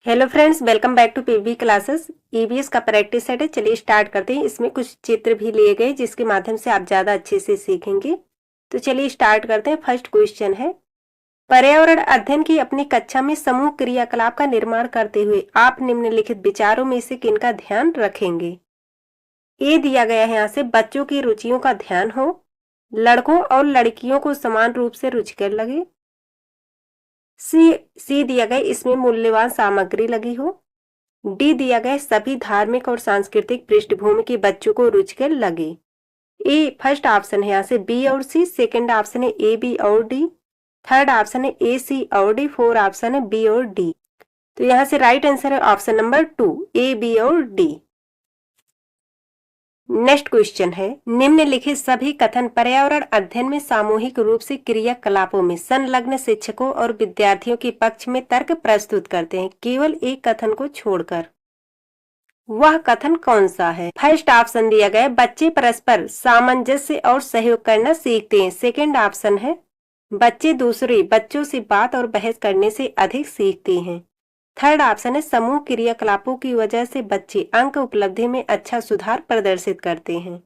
Hello friends, welcome back to PB classes. EVS का practice set है। चलिए start करते हैं। इसमें कुछ चित्र भी लिए गए जिसके माध्यम से आप ज़्यादा अच्छे से सीखेंगे। तो चलिए स्टार्ट करते हैं। फर्स्ट क्वेश्चन है, पर्यावरण अध्ययन की अपनी कक्षा में समूह क्रियाकलाप का निर्माण करते हुए आप निम्नलिखित विचारों में से किनका ध्यान रखेंगे। ए दिया गया है यहाँ से, बच्चों की रुचियों का ध्यान हो, लड़कों और लड़कियों को समान रूप से रुचिकर लगे। सी दिया गया, इसमें मूल्यवान सामग्री लगी हो। डी दिया गया, सभी धार्मिक और सांस्कृतिक पृष्ठभूमि के बच्चों को रुचिकर लगे। ए फर्स्ट ऑप्शन है यहाँ से बी और सी, सेकंड ऑप्शन है ए बी और डी, थर्ड ऑप्शन है ए सी और डी, फोर्थ ऑप्शन है बी और डी। तो यहाँ से राइट आंसर है ऑप्शन नंबर 2, ए बी और डी। नेक्स्ट क्वेश्चन है, निम्नलिखित सभी कथन पर्यावरण अध्ययन में सामूहिक रूप से क्रियाकलापों में संलग्न शिक्षकों और विद्यार्थियों के पक्ष में तर्क प्रस्तुत करते हैं, केवल एक कथन को छोड़कर। वह कथन कौन सा है। फर्स्ट ऑप्शन दिया गया, बच्चे परस्पर सामंजस्य और सहयोग करना सीखते हैं। सेकंड ऑप्शन है, बच्चे दूसरे बच्चों से बात और बहस करने से अधिक सीखते हैं। थर्ड ऑप्शन है, समूह क्रियाकलापों की वजह से बच्चे अंक उपलब्धि में अच्छा सुधार प्रदर्शित करते हैं।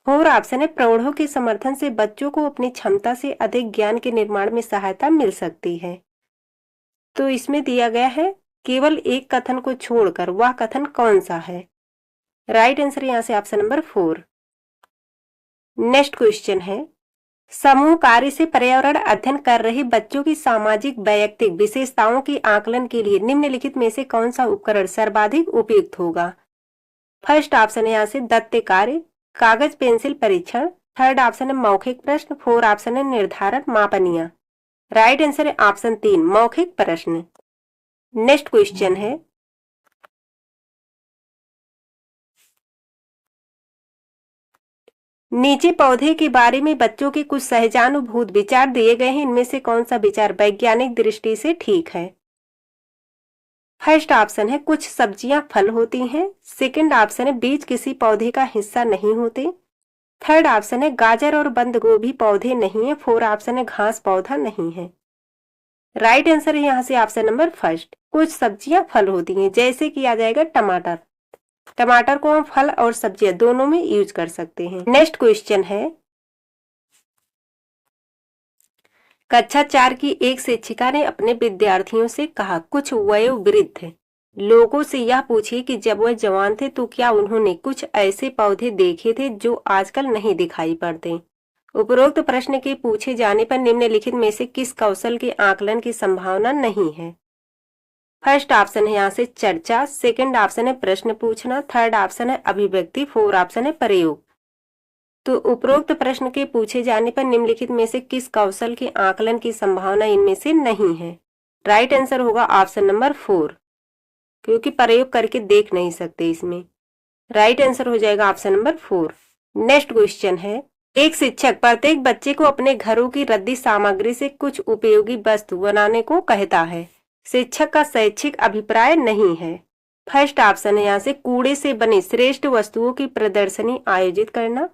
फोर्थ ऑप्शन है, प्रौढ़ों के समर्थन से बच्चों को अपनी क्षमता से अधिक ज्ञान के निर्माण में सहायता मिल सकती है। तो इसमें दिया गया है केवल एक कथन को छोड़कर, वह कथन कौन सा है। राइट आंसर यहाँ से ऑप्शन नंबर 4। नेक्स्ट क्वेश्चन है, समूह कार्य से पर्यावरण अध्ययन कर रहे बच्चों की सामाजिक वैयक्तिक विशेषताओं के आकलन के लिए निम्नलिखित में से कौन सा उपकरण सर्वाधिक उपयुक्त होगा। फर्स्ट ऑप्शन है यहाँ से दत्त कार्य, कागज पेंसिल परीक्षण, थर्ड ऑप्शन है मौखिक प्रश्न, फोर्थ ऑप्शन है निर्धारण मापनियां। राइट आंसर है ऑप्शन 3, मौखिक प्रश्न। नेक्स्ट क्वेश्चन है, नीचे पौधे के बारे में बच्चों के कुछ सहजानुभूत विचार दिए गए हैं, इनमें से कौन सा विचार वैज्ञानिक दृष्टि से ठीक है। फर्स्ट ऑप्शन है, कुछ सब्जियां फल होती हैं। सेकंड ऑप्शन है, बीज किसी पौधे का हिस्सा नहीं होते। थर्ड ऑप्शन है, गाजर और बंद गोभी पौधे नहीं है। फोर्थ ऑप्शन है, घास पौधा नहीं है। राइट आंसर है यहाँ से ऑप्शन नंबर फर्स्ट, कुछ सब्जियां फल होती हैं। जैसे कि आ जाएगा टमाटर, टमाटर को हम फल और सब्जियां दोनों में यूज कर सकते हैं। नेक्स्ट क्वेश्चन है, कक्षा 4 की एक शिक्षिका ने अपने विद्यार्थियों से कहा, कुछ वयोवृद्ध लोगों से यह पूछिए कि जब वह जवान थे तो क्या उन्होंने कुछ ऐसे पौधे देखे थे जो आजकल नहीं दिखाई पड़ते। उपरोक्त प्रश्न के पूछे जाने पर निम्नलिखित में से किस कौशल के आकलन की संभावना नहीं है। फर्स्ट ऑप्शन है यहाँ से चर्चा, सेकंड ऑप्शन है प्रश्न पूछना, थर्ड ऑप्शन है अभिव्यक्ति, फोर्थ ऑप्शन है प्रयोग। तो उपरोक्त प्रश्न के पूछे जाने पर निम्नलिखित में से किस कौशल के आकलन की संभावना इनमें से नहीं है। राइट आंसर होगा ऑप्शन नंबर 4, क्योंकि प्रयोग करके देख नहीं सकते इसमें। राइट आंसर हो जाएगा ऑप्शन नंबर 4। नेक्स्ट क्वेश्चन है, एक शिक्षक प्रत्येक बच्चे को अपने घरों की रद्दी सामग्री से कुछ उपयोगी वस्तु बनाने को कहता है। शिक्षक का शैक्षिक अभिप्राय नहीं है। फर्स्ट ऑप्शन है यहाँ से कूड़े से बनी श्रेष्ठ वस्तुओं की प्रदर्शनी आयोजित करना।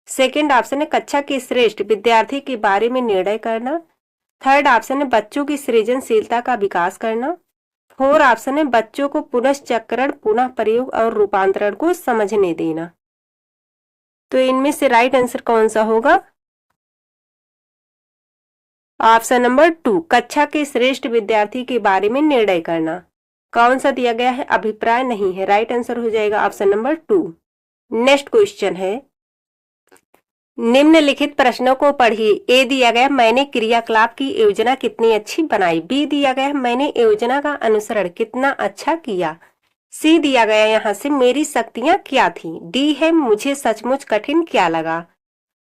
सेकंड ऑप्शन है कक्षा के श्रेष्ठ विद्यार्थी के बारे में निर्णय करना। थर्ड ऑप्शन है बच्चों की सृजनशीलता का विकास करना। फोर्थ ऑप्शन है बच्चों को पुनश्चक्रण, पुनः प्रयोग और रूपांतरण को समझने देना। तो इनमें से राइट आंसर कौन सा होगा। ऑप्शन नंबर 2, कक्षा के श्रेष्ठ विद्यार्थी के बारे में निर्णय करना। कौन सा दिया गया है, अभिप्राय नहीं है। राइट आंसर हो जाएगा ऑप्शन नंबर 2। नेक्स्ट क्वेश्चन है, निम्नलिखित प्रश्नों को पढ़िए। ए दिया गया, मैंने क्रियाकलाप की योजना कितनी अच्छी बनाई। बी दिया गया, मैंने योजना का अनुसरण कितना अच्छा किया। सी दिया गया यहाँ से, मेरी शक्तियां क्या थी। डी है, मुझे सचमुच कठिन क्या लगा।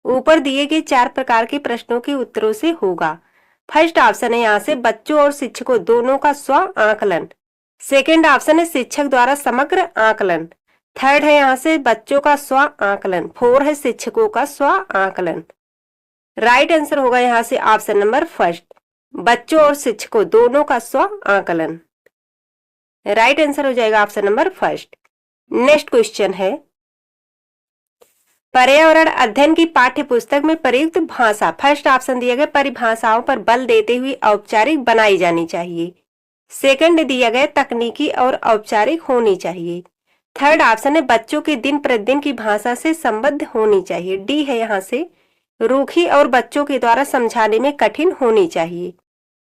ऊपर दिए गए 4 प्रकार के प्रश्नों के उत्तरों से होगा। फर्स्ट ऑप्शन है यहाँ से बच्चों और शिक्षकों दोनों का स्व आकलन। सेकेंड ऑप्शन है शिक्षक द्वारा समग्र आकलन। थर्ड है यहाँ से बच्चों का स्व आकलन। फोर्थ है शिक्षकों का स्व आकलन। राइट आंसर होगा यहाँ से ऑप्शन नंबर फर्स्ट, बच्चों और शिक्षकों दोनों का स्व आकलन। राइट आंसर हो जाएगा option number first. Next question है, पर्यावरण अध्ययन की पाठ्य पुस्तक में प्रयुक्त भाषा। फर्स्ट ऑप्शन दिया गया, परिभाषाओं पर बल देते हुए औपचारिक बनाई जानी चाहिए। सेकंड दिया गया तकनीकी और औपचारिक होनी चाहिए। थर्ड ऑप्शन है बच्चों के दिन प्रतिदिन की भाषा से संबद्ध होनी चाहिए। डी है यहाँ से रूखी और बच्चों के द्वारा समझाने में कठिन होनी चाहिए।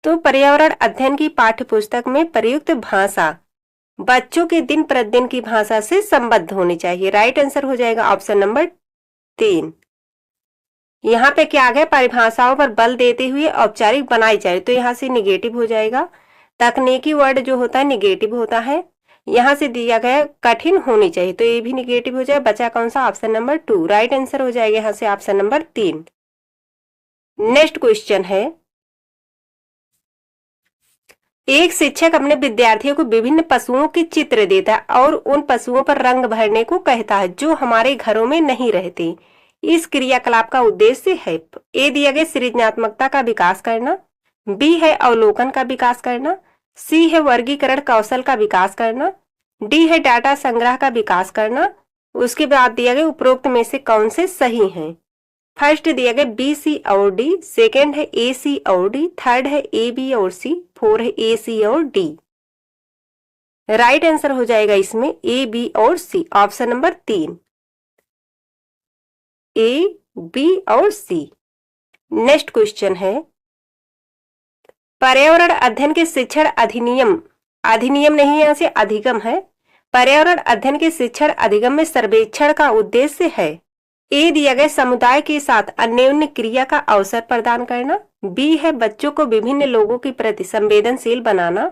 तो पर्यावरण अध्ययन की पाठ्यपुस्तक में प्रयुक्त भाषा बच्चों के दिन प्रतिदिन की भाषा से संबद्ध होनी चाहिए। राइट आंसर हो जाएगा ऑप्शन नंबर 3। यहाँ पे क्या आ गया, परिभाषाओं पर बल देते हुए औपचारिक बनाई जाए, तो यहाँ से निगेटिव हो जाएगा। तकनीकी वर्ड जो होता है निगेटिव होता है। यहाँ से दिया गया कठिन होनी चाहिए, तो ये भी निगेटिव हो जाए। बचा कौन सा, ऑप्शन नंबर 2। राइट आंसर हो जाएगा यहाँ से ऑप्शन नंबर 3। नेक्स्ट क्वेश्चन है, एक शिक्षक अपने विद्यार्थियों को विभिन्न पशुओं के चित्र देता है और उन पशुओं पर रंग भरने को कहता है जो हमारे घरों में नहीं रहते। इस क्रियाकलाप का उद्देश्य है, ए दिया गया सृजनात्मकता का विकास करना, बी है अवलोकन का विकास करना, सी है वर्गीकरण कौशल का विकास करना, डी है डाटा संग्रह का विकास करना। उसके बाद दिया गया उपरोक्त में से कौन से सही हैं। फर्स्ट दिया गया बी सी और डी, सेकेंड है ए सी और डी, थर्ड है ए बी और सी, फोर है ए सी और डी। राइट आंसर हो जाएगा इसमें ए बी और सी, ऑप्शन नंबर 3, ए बी और सी। नेक्स्ट क्वेश्चन है, पर्यावरण अध्ययन के शिक्षण अधिनियम, अधिनियम नहीं यहाँ से अधिगम है। पर्यावरण अध्ययन के शिक्षण अधिगम में सर्वेक्षण का उद्देश्य है, ए दिया गया समुदाय के साथ अन्योन्य क्रिया का अवसर प्रदान करना, बी है बच्चों को विभिन्न लोगों के प्रति संवेदनशील बनाना,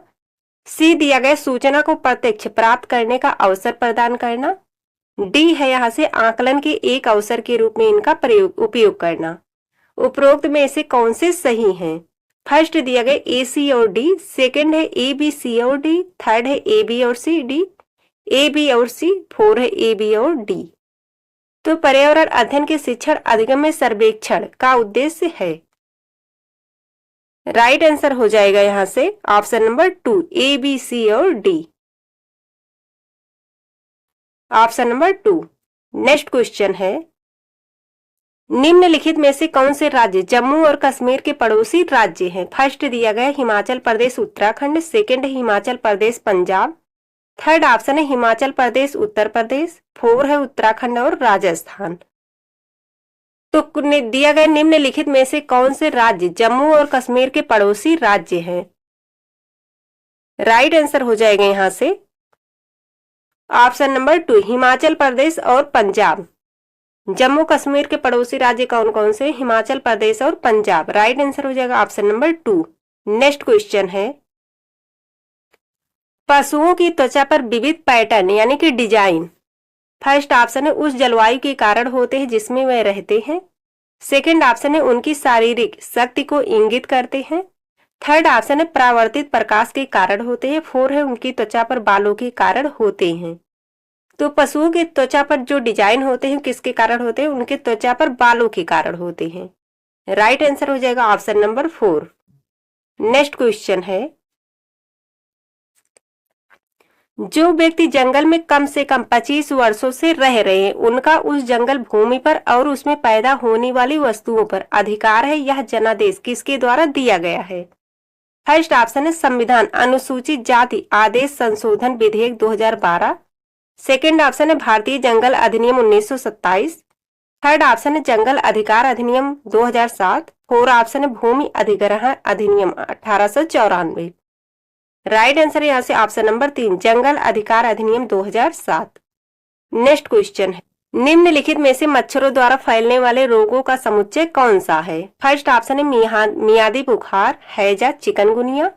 सी दिया गया सूचना को प्रत्यक्ष प्राप्त करने का अवसर प्रदान करना, डी है यहाँ से आकलन के एक अवसर के रूप में इनका उपयोग करना। उपरोक्त में से कौन से सही हैं। फर्स्ट दिया गया ए सी और डी, सेकंड है ए बी सी और डी, थर्ड है ए बी और सी, डी ए बी और सी, फोर है ए बी और डी। तो पर्यावरण अध्ययन के शिक्षण अधिगम में सर्वेक्षण का उद्देश्य है। राइट आंसर हो जाएगा यहां से option number 2, A B C और D, option number 2। Next question है, निम्नलिखित में से कौन से राज्य जम्मू और कश्मीर के पड़ोसी राज्य हैं। फर्स्ट दिया गया हिमाचल प्रदेश उत्तराखंड, सेकंड है हिमाचल प्रदेश पंजाब, थर्ड ऑप्शन है हिमाचल प्रदेश उत्तर प्रदेश, फोर है उत्तराखंड और राजस्थान। तो दिया गया निम्नलिखित में से कौन से राज्य जम्मू और कश्मीर के पड़ोसी राज्य हैं। राइट आंसर हो जाएगा यहां से ऑप्शन नंबर 2, हिमाचल प्रदेश और पंजाब। जम्मू कश्मीर के पड़ोसी राज्य कौन कौन से, हिमाचल प्रदेश और पंजाब। राइट आंसर हो जाएगा ऑप्शन नंबर 2। नेक्स्ट क्वेश्चन है, पशुओं की त्वचा पर विविध पैटर्न यानी कि डिजाइन। फर्स्ट ऑप्शन है उस जलवायु के कारण होते हैं जिसमें वे रहते हैं, सेकंड ऑप्शन है उनकी शारीरिक शक्ति को इंगित करते हैं, थर्ड ऑप्शन है परावर्तित प्रकाश के कारण होते हैं, फोर है उनकी त्वचा पर बालों के कारण होते हैं। तो पशुओं की त्वचा पर जो डिजाइन होते हैं किसके कारण होते हैं, उनके त्वचा पर बालों के कारण होते हैं। राइट आंसर हो जाएगा ऑप्शन नंबर 4। नेक्स्ट क्वेश्चन है, जो व्यक्ति जंगल में कम से कम 25 वर्षों से रह रहे हैं उनका उस जंगल भूमि पर और उसमें पैदा होने वाली वस्तुओं पर अधिकार है। यह जनादेश किसके द्वारा दिया गया है। फर्स्ट ऑप्शन है संविधान अनुसूचित जाति आदेश संशोधन विधेयक 2012, सेकेंड ऑप्शन है भारतीय जंगल अधिनियम 1927, थर्ड ऑप्शन है जंगल अधिकार अधिनियम 2007, फोर ऑप्शन है भूमि अधिग्रहण अधिनियम 1894। राइट आंसर यहाँ से ऑप्शन नंबर 3, जंगल अधिकार अधिनियम 2007। नेक्स्ट क्वेश्चन है, निम्नलिखित में से मच्छरों द्वारा फैलने वाले रोगों का समुच्चय कौन सा है। फर्स्ट ऑप्शन है मियादी बुखार, हैजा, चिकनगुनिया,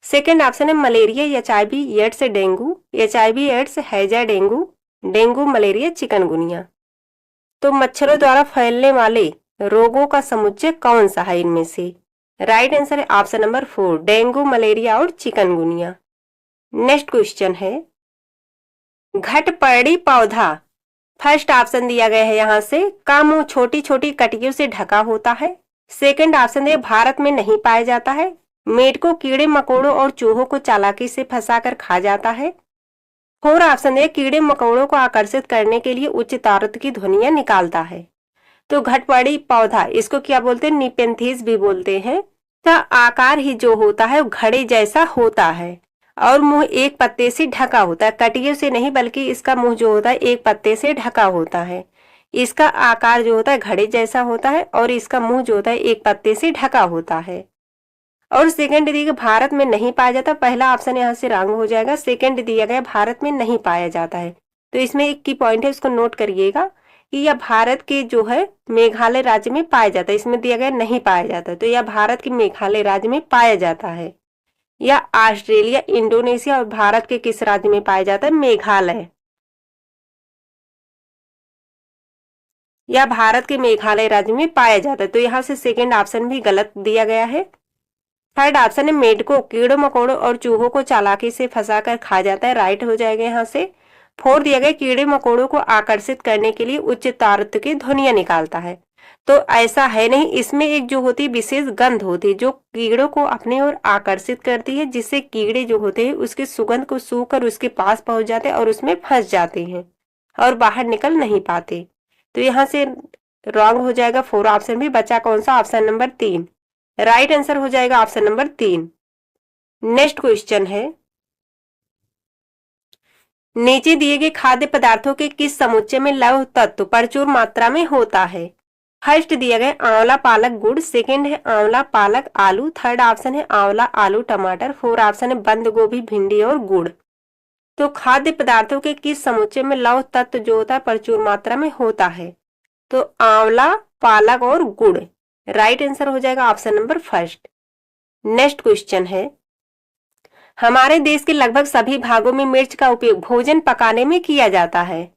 सेकेंड ऑप्शन है malaria, HIV, AIDS, dengue, HIV, AIDS, हैजा, डेंगू, डेंगू, मलेरिया, चिकनगुनिया। तो मच्छरों द्वारा फैलने वाले रोगों का समुच्चय कौन सा है इनमें से। राइट आंसर है ऑप्शन नंबर 4, डेंगू, मलेरिया और चिकनगुनिया। नेक्स्ट क्वेश्चन है, घटपर्णी पौधा। फर्स्ट ऑप्शन दिया गया है यहाँ से का मुंह छोटी छोटी कटियों से ढका होता है, सेकंड ऑप्शन है भारत में नहीं पाया जाता है, मेढकों, कीड़े मकोड़ों और चूहों को चालाकी से फंसाकर खा जाता है, फोर ऑप्शन है कीड़े मकोड़ों को आकर्षित करने के लिए उच्च तारत की ध्वनियां निकालता है। तो घटपर्णी पौधा इसको क्या बोलते हैं, निपेंथीज भी बोलते हैं। का आकार ही जो होता है वो घड़े जैसा होता है और मुंह एक पत्ते से ढका होता है। कटियों से नहीं बल्कि इसका मुंह जो होता है एक पत्ते से ढका होता है। इसका आकार जो होता है घड़े जैसा होता है और इसका मुंह जो होता है एक पत्ते से ढका होता है। और सेकंड दिया गया भारत में नहीं पाया जाता। पहला ऑप्शन यहाँ से रॉन्ग हो जाएगा। सेकंड दिया गया भारत में नहीं पाया जाता है। तो इसमें एक की पॉइंट है, उसको नोट करिएगा कि यह भारत के जो है मेघालय राज्य में पाया जाता है। इसमें दिया गया नहीं पाया जाता, तो यह भारत के मेघालय राज्य में पाया जाता है। या ऑस्ट्रेलिया, इंडोनेशिया और भारत के किस राज्य में पाया जाता है? मेघालय। या भारत के मेघालय राज्य में पाया जाता है। तो यहाँ से सेकंड ऑप्शन भी गलत दिया गया है। थर्ड ऑप्शन है मेढकों, कीड़ों मकोड़ों और चूहों को चालाकी से फंसाकर खा जाता है, राइट हो जाएगा यहाँ से। फोर्थ दिया गया कीड़े मकोड़ों को आकर्षित करने के लिए उच्च तारत्व की ध्वनियां निकालता है। तो ऐसा है नहीं, इसमें एक जो होती है विशेष गंध होती है जो कीड़ों को अपने ओर आकर्षित करती है, जिससे कीड़े जो होते हैं उसकी सुगंध को सूंघकर उसके पास पहुंच जाते हैं और उसमें फंस जाते हैं और बाहर निकल नहीं पाते। तो यहाँ से रॉन्ग हो जाएगा फोर ऑप्शन भी। बचा कौन सा? Option number 3। राइट आंसर हो जाएगा ऑप्शन नंबर 3। नेक्स्ट क्वेश्चन है, नीचे दिए गए खाद्य पदार्थों के किस समुच्चय में लौह तत्व प्रचुर मात्रा में होता है? फर्स्ट दिया गया आंवला पालक गुड़, सेकंड है आंवला पालक आलू, थर्ड ऑप्शन है आंवला आलू टमाटर, फोर्थ ऑप्शन है बंद गोभी भिंडी और गुड़। तो खाद्य पदार्थों के किस समुच्चय में लौह तत्व जो होता है प्रचुर मात्रा में होता है? तो आंवला, पालक और गुड़। राइट आंसर हो जाएगा option number first. Next question है, हमारे देश के लगभग सभी भागों में मिर्च का उपयोग भोजन पकाने में किया जाता है।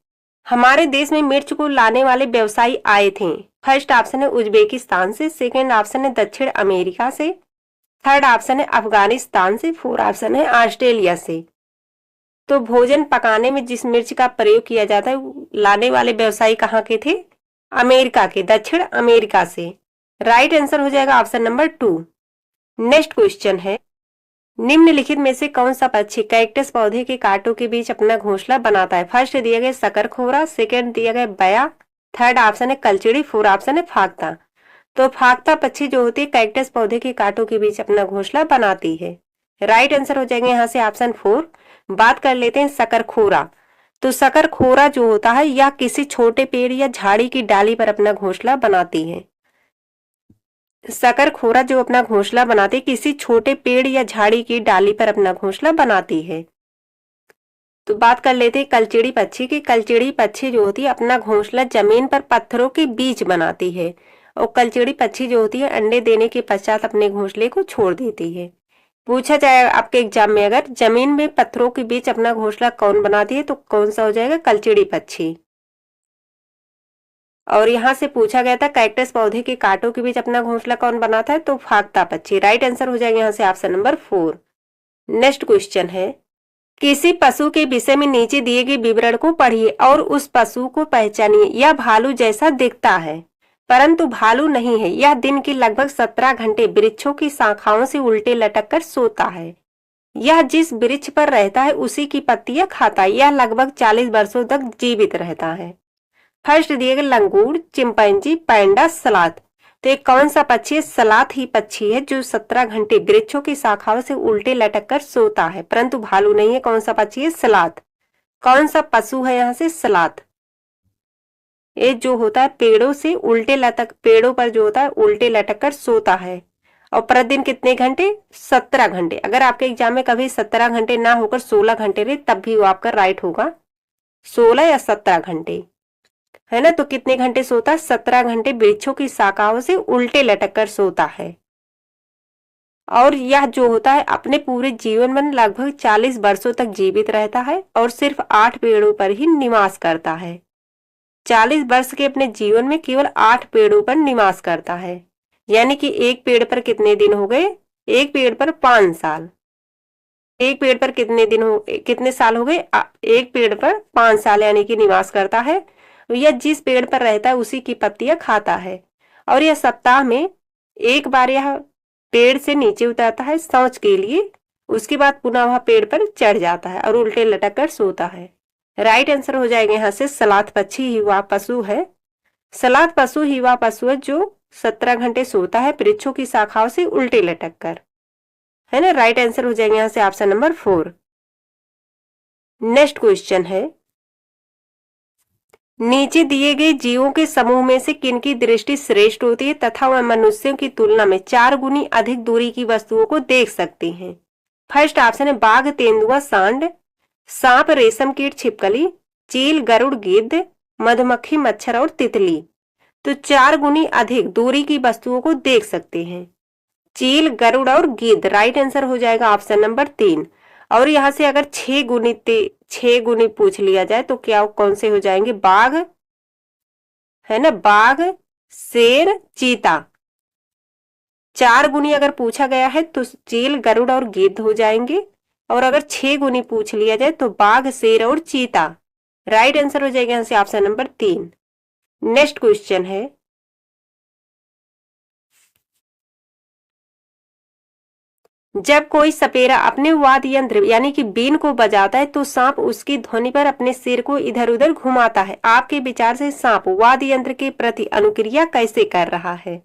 हमारे देश में मिर्च को लाने वाले व्यवसायी आए थे। फर्स्ट ऑप्शन है उज्बेकिस्तान से, सेकंड ऑप्शन है दक्षिण अमेरिका से, थर्ड ऑप्शन है अफगानिस्तान से, फोर्थ ऑप्शन है ऑस्ट्रेलिया से। तो भोजन पकाने में जिस मिर्च का प्रयोग किया जाता है लाने वाले व्यवसायी कहाँ के थे? अमेरिका के, दक्षिण अमेरिका से। राइट आंसर हो जाएगा ऑप्शन नंबर 2। नेक्स्ट क्वेश्चन है, निम्नलिखित में से कौन सा पक्षी कैक्टस पौधे के कांटों के बीच अपना घोंसला बनाता है? फर्स्ट दिया गया शकरखोरा, सेकंड दिया गया बया, थर्ड ऑप्शन है कलचिड़ी, फोर्थ ऑप्शन है फाख्ता। तो फाख्ता पक्षी जो होती है कैक्टस पौधे के कांटों के बीच अपना घोंसला बनाती है। राइट आंसर हो जाएगा यहाँ से ऑप्शन 4। बात कर लेते हैं शकरखोरा। तो शकरखोरा जो होता है यह किसी छोटे पेड़ या झाड़ी की डाली पर अपना घोंसला बनाती है। शकरखोरा जो अपना घोंसला बनाती है किसी छोटे पेड़ या झाड़ी की डाली पर अपना घोंसला बनाती है। तो बात कर लेते हैं कलचिड़ी पक्षी की। कलचिड़ी पक्षी जो होती है अपना घोंसला जमीन पर पत्थरों के बीच बनाती है और कलचिड़ी पक्षी जो होती है अंडे देने के पश्चात अपने घोंसले को छोड़ देती है। पूछा जाए आपके एग्जाम में अगर जमीन में पत्थरों के बीच अपना घोंसला कौन बनाती है तो कौन सा हो जाएगा? कलचिड़ी पक्षी। और यहाँ से पूछा गया था कैक्टस पौधे के कांटों के बीच अपना घोंसला कौन बनाता है? तो फाख्ता पक्षी। राइट आंसर हो जाएगा यहाँ से ऑप्शन नंबर 4। नेक्स्ट क्वेश्चन है, किसी पशु के विषय में नीचे दिए गए विवरण को पढ़िए और उस पशु को पहचानिए। यह भालू जैसा दिखता है परंतु भालू नहीं है। यह दिन के लगभग 17 घंटे वृक्षों की शाखाओं से उल्टे लटक कर सोता है। यह जिस वृक्ष पर रहता है उसी की पत्तियां खाता है। यह लगभग 40 वर्षों तक जीवित रहता है। फर्स्ट दिए गए लंगूर, चिंपैंजी, पैंडा, सलाथ। तो एक कौन सा पक्षी है? सलाथ ही पक्षी है जो 17 घंटे वृक्षों की शाखाओं से उल्टे लटक कर सोता है, परंतु भालू नहीं है। कौन सा पक्षी है? सलाथ। कौन सा पशु है यहाँ से? सलाथ। ये जो होता है पेड़ों पर जो होता है उल्टे लटक कर सोता है और प्रतिदिन कितने घंटे? 17 घंटे। अगर आपके एग्जाम में कभी 17 घंटे ना होकर 16 घंटे रहे तब भी वो आपका राइट होगा, 16 या 17 घंटे, है ना। तो कितने घंटे सोता है? 17 घंटे वृक्षों की शाखाओं से उल्टे लटक कर सोता है। और यह जो होता है अपने पूरे जीवन में लगभग 40 वर्षों तक जीवित रहता है और सिर्फ 8 पेड़ों पर ही निवास करता है। 40 वर्ष के अपने जीवन में केवल 8 पेड़ों पर निवास करता है। यानी कि एक पेड़ पर कितने दिन हो गए? एक पेड़ पर 5 साल। एक पेड़ पर कितने साल हो गए? एक पेड़ पर 5 साल यानी कि निवास करता है। यह जिस पेड़ पर रहता है उसी की पत्तियां खाता है और यह सप्ताह में एक बार यह पेड़ से नीचे उतरता है शौच के लिए, उसके बाद पुनः वह पेड़ पर चढ़ जाता है और उल्टे लटक कर सोता है। राइट आंसर हो जाएगा यहाँ से सलाथ पक्षी ही वह पशु है। सलाथ पशु ही वह पशु है जो 17 घंटे सोता है वृक्षों की शाखाओं से उल्टे लटक कर, है ना। राइट आंसर हो जाएगा यहाँ से ऑप्शन नंबर 4। नेक्स्ट क्वेश्चन है, नीचे दिए गए जीवों के समूह में से किनकी दृष्टि श्रेष्ठ होती है तथा वह मनुष्यों की तुलना में 4 गुनी अधिक दूरी की वस्तुओं को देख सकते हैं। फर्स्ट ऑप्शन है बाघ, तेंदुआ, सांड, सांप, रेशम कीट, छिपकली, चील, गरुड़, गिद्ध, मधुमक्खी, मच्छर और तितली। तो 4 गुनी अधिक दूरी की वस्तुओं को देख सकते हैं, चील, गरुड़ और गिद्ध। राइट आंसर हो जाएगा ऑप्शन नंबर 3। और यहाँ से अगर 6 गुनी पूछ लिया जाए तो क्या कौन से हो जाएंगे? बाघ, है ना, बाघ, शेर, चीता। 4 गुनी अगर पूछा गया है तो चील, गरुड़ और गिद्ध हो जाएंगे। और अगर 6 गुनी पूछ लिया जाए तो बाघ, शेर और चीता। राइट आंसर हो जाएगा यहाँ से ऑप्शन नंबर 3। नेक्स्ट क्वेश्चन है, जब कोई सपेरा अपने वाद्य यंत्र यानी कि बीन को बजाता है तो सांप उसकी ध्वनि पर अपने सिर को इधर उधर घुमाता है। आपके विचार से सांप वाद्य यंत्र के प्रति अनुक्रिया कैसे कर रहा है?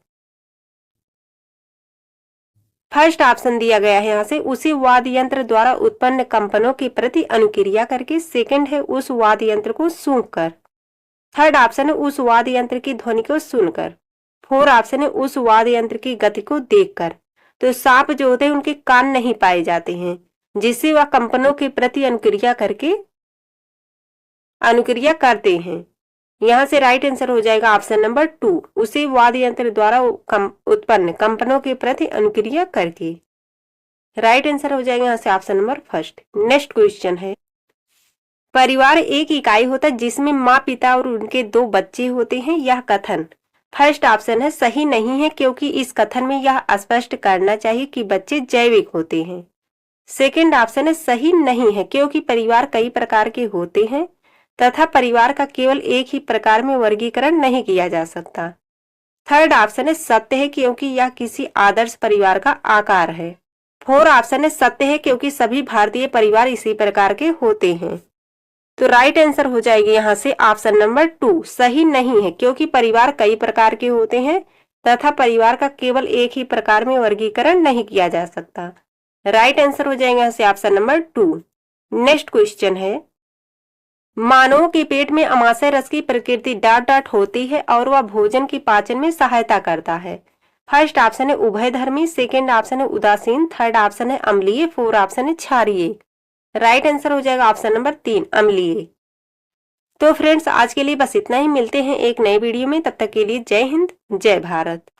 फर्स्ट ऑप्शन दिया गया है यहाँ से उसी वाद्य यंत्र द्वारा उत्पन्न कंपनों के प्रति अनुक्रिया करके। सेकंड है उस वाद्य यंत्र को सूंघकर। थर्ड ऑप्शन है उस वाद्य यंत्र की ध्वनि को सुनकर। फोर्थ ऑप्शन है उस वाद्य यंत्र की गति को देखकर। तो सांप जो होते हैं उनके कान नहीं पाए जाते हैं, जिससे वह कंपनों के प्रति अनुक्रिया करते हैं। यहाँ से राइट आंसर हो जाएगा ऑप्शन नंबर 2, उसी वाद्य यंत्र द्वारा उत्पन्न कंपनों के प्रति अनुक्रिया करके। राइट आंसर हो जाएगा यहाँ से ऑप्शन नंबर 1। नेक्स्ट क्वेश्चन है, परिवार एक इकाई होता है जिसमें माँ, पिता और उनके 2 बच्चे होते हैं। यह कथन फर्स्ट ऑप्शन है सही नहीं है, क्योंकि इस कथन में यह स्पष्ट करना चाहिए कि बच्चे जैविक होते हैं। सेकंड ऑप्शन है सही नहीं है, क्योंकि परिवार कई प्रकार के होते हैं तथा परिवार का केवल एक ही प्रकार में वर्गीकरण नहीं किया जा सकता। थर्ड ऑप्शन है सत्य है, क्योंकि यह किसी आदर्श परिवार का आकार है। फोर्थ ऑप्शन है सत्य है, क्योंकि सभी भारतीय परिवार इसी प्रकार के होते हैं। तो राइट आंसर हो जाएगी यहाँ से ऑप्शन नंबर 2, सही नहीं है, क्योंकि परिवार कई प्रकार के होते हैं तथा परिवार का केवल एक ही प्रकार में वर्गीकरण नहीं किया जा सकता। राइट आंसर हो जाएगा यहाँ से ऑप्शन नंबर 2। नेक्स्ट क्वेश्चन है, मानव के पेट में अमाशय रस की प्रकृति डाट डाट होती है और वह भोजन की पाचन में सहायता करता है। फर्स्ट ऑप्शन है उभयधर्मी, सेकेंड ऑप्शन है उदासीन, थर्ड ऑप्शन है अम्लीय, फोर्थ ऑप्शन है क्षारीय। राइट आंसर हो जाएगा ऑप्शन नंबर 3, अम्लीय। तो फ्रेंड्स आज के लिए बस इतना ही, मिलते हैं एक नए वीडियो में। तब तक के लिए जय हिंद, जय भारत।